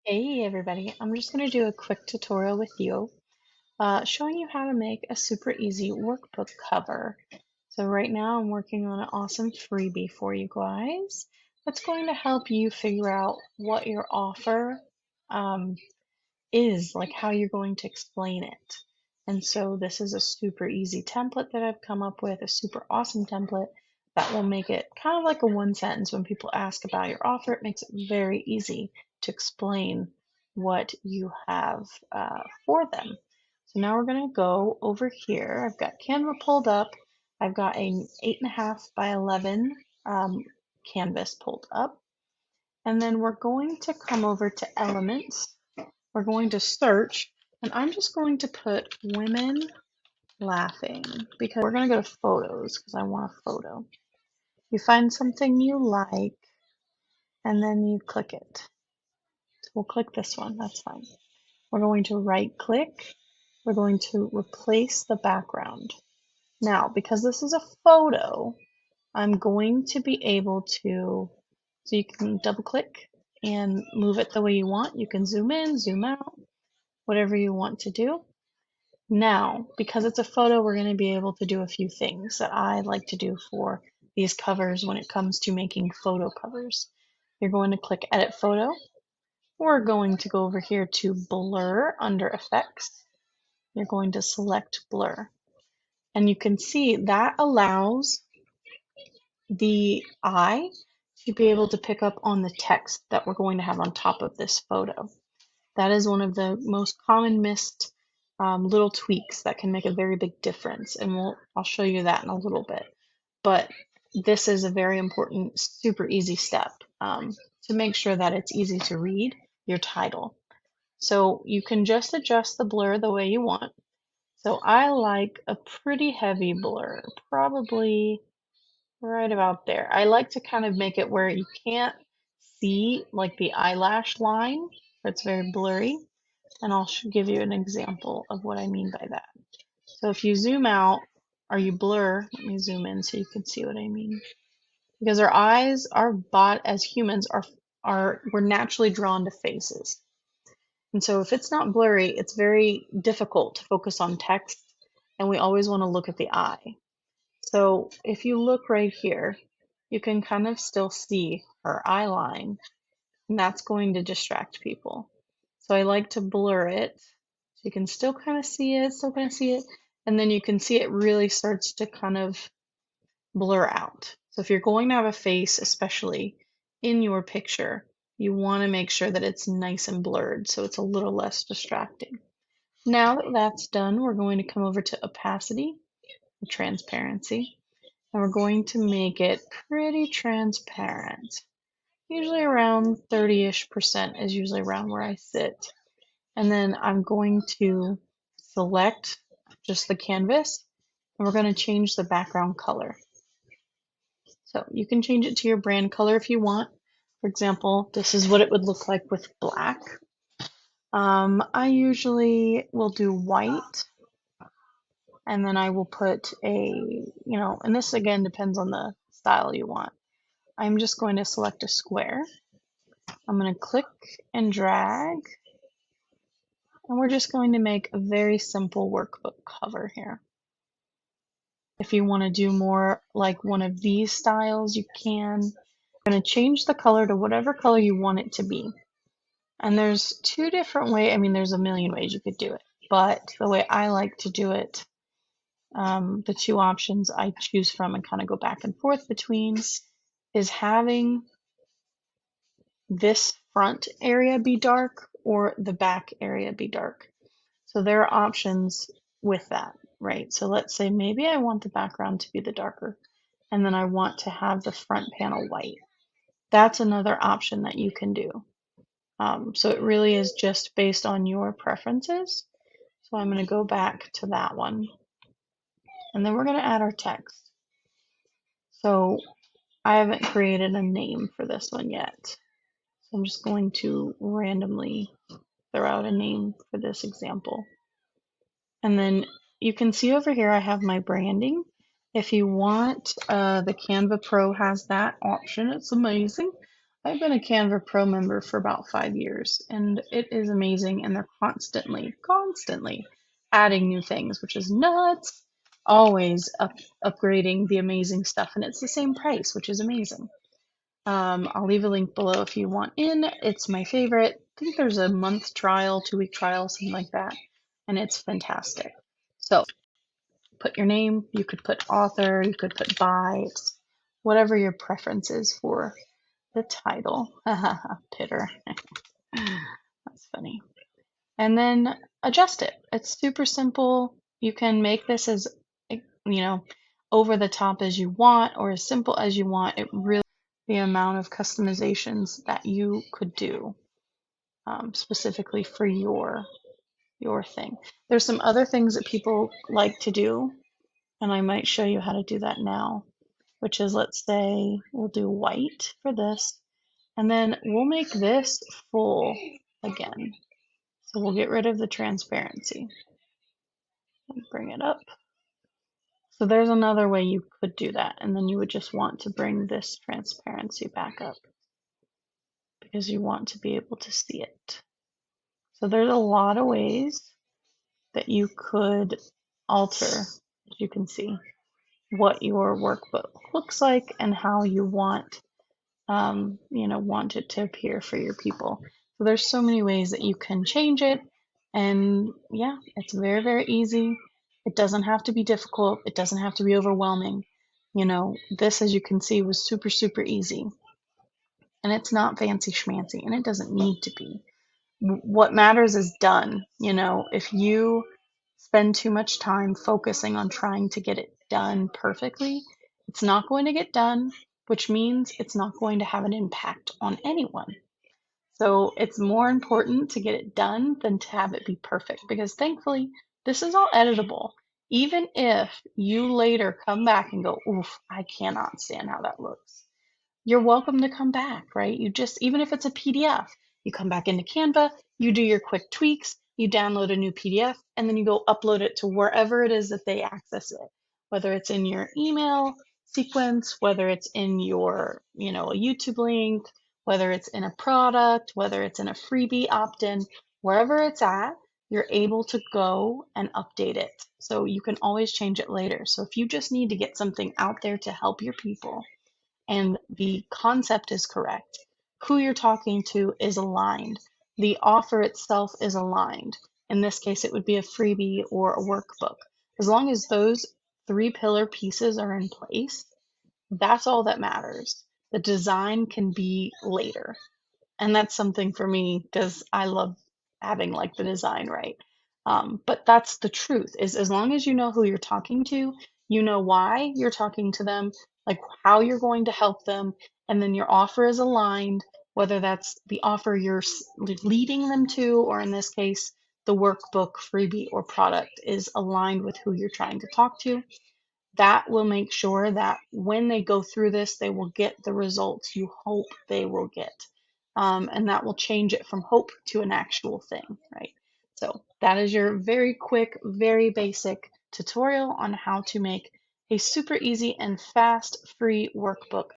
Hey everybody, I'm just going to do a quick tutorial with you showing you how to make a super easy workbook cover. So right now I'm working on an awesome freebie for you guys that's going to help you figure out what your offer um, is, like how you're going to explain it. And so this is a super easy template that I've come up with, a super awesome template that will make it kind of like a one sentence. When people ask about your offer, it makes it very easy to explain what you have for them. So now we're going to go over here. I've got Canva pulled up. I've got an 8.5 by 11 canvas pulled up. And then we're going to come over to Elements. We're going to search, and I'm just going to put women laughing because we're going to go to photos because I want a photo. You find something you like, and then you click it. So we'll click this one, that's fine. We're going to right click. We're going to replace the background. Now, because this is a photo, I'm going to be able to, so you can double click and move it the way you want. You can zoom in, zoom out, whatever you want to do. Now, because it's a photo, we're going to be able to do a few things that I like to do for these covers when it comes to making photo covers. You're going to click Edit Photo. We're going to go over here to Blur under Effects. You're going to select Blur. And you can see that allows the eye to be able to pick up on the text that we're going to have on top of this photo. That is one of the most common missed little tweaks that can make a very big difference, and I'll show you that in a little bit. But this is a very important, super easy step to make sure that it's easy to read your title. So you can just adjust the blur the way you want. So I like a pretty heavy blur, probably right about there. I like to kind of make it where you can't see like the eyelash line, it's very blurry. And I'll give you an example of what I mean by that. So if you zoom out or you blur, let me zoom in so you can see what I mean. Because our eyes, our bot as humans are we're naturally drawn to faces. And so if it's not blurry, it's very difficult to focus on text, and we always want to look at the eye. So if you look right here, you can kind of still see her eye line, and that's going to distract people. So I like to blur it. So you can still kind of see it, still kind of see it, and then you can see it really starts to kind of blur out. So if you're going to have a face, especially in your picture, you want to make sure that it's nice and blurred so it's a little less distracting. Now that that's done, we're going to come over to opacity, transparency, and we're going to make it pretty transparent. Usually around 30-ish% is usually around where I sit. And then I'm going to select just the canvas, and we're going to change the background color. So you can change it to your brand color if you want. For example, this is what it would look like with black. I usually will do white, and then I will put and this again depends on the style you want. I'm just going to select a square. I'm going to click and drag, and we're just going to make a very simple workbook cover here. If you want to do more like one of these styles, you can. I'm going to change the color to whatever color you want it to be. And there's two different ways. I mean, there's a million ways you could do it, but the way I like to do it, the two options I choose from and kind of go back and forth between, is having this front area be dark or the back area be dark. So there are options with that, right? So let's say maybe I want the background to be the darker, and then I want to have the front panel white. That's another option that you can do. So it really is just based on your preferences. So I'm going to go back to that one, and then we're going to add our text. So I haven't created a name for this one yet. So I'm just going to randomly throw out a name for this example. And then you can see over here I have my branding. If you want, the Canva Pro has that option. It's amazing. I've been a Canva Pro member for about 5 years, and it is amazing. And they're constantly adding new things, which is nuts. Always upgrading the amazing stuff, and it's the same price, which is amazing. I'll leave a link below if you want in. It's my favorite. I think there's a month trial, 2-week trial, something like that, and it's fantastic. So put your name. You could put author. You could put by. It's whatever your preference is for the title. Pitter. That's funny. And then adjust it. It's super simple. You can make this as, over the top as you want or as simple as you want. It really, the amount of customizations that you could do specifically for your thing. There's some other things that people like to do, and I might show you how to do that now, which is, let's say we'll do white for this. And then we'll make this full again. So we'll get rid of the transparency and bring it up. So there's another way you could do that. And then you would just want to bring this transparency back up because you want to be able to see it. So there's a lot of ways that you could alter, as you can see, what your workbook looks like and how you want want it to appear for your people. So there's so many ways that you can change it. And yeah, it's very, very easy. It doesn't have to be difficult. It doesn't have to be overwhelming. This, as you can see, was super, super easy. And it's not fancy schmancy, and it doesn't need to be. What matters is done. If you spend too much time focusing on trying to get it done perfectly, it's not going to get done, which means it's not going to have an impact on anyone. So it's more important to get it done than to have it be perfect, because thankfully this is all editable. Even if you later come back and go, oof, I cannot stand how that looks, you're welcome to come back, right? You just, even if it's a PDF, you come back into Canva, you do your quick tweaks, you download a new PDF, and then you go upload it to wherever it is that they access it, whether it's in your email sequence, whether it's in your, a YouTube link, whether it's in a product, whether it's in a freebie opt-in, wherever it's at, you're able to go and update it. So you can always change it later. So if you just need to get something out there to help your people, and the concept is correct, who you're talking to is aligned, the offer itself is aligned. In this case, it would be a freebie or a workbook. As long as those 3 pillar pieces are in place, that's all that matters. The design can be later. And that's something for me because I love having like the design right. But that's the truth, is as long as you know who you're talking to, you know why you're talking to them, like how you're going to help them, and then your offer is aligned, whether that's the offer you're leading them to, or in this case, the workbook, freebie, or product is aligned with who you're trying to talk to. That will make sure that when they go through this, they will get the results you hope they will get. And that will change it from hope to an actual thing, right? So that is your very quick, very basic tutorial on how to make a super easy and fast free workbook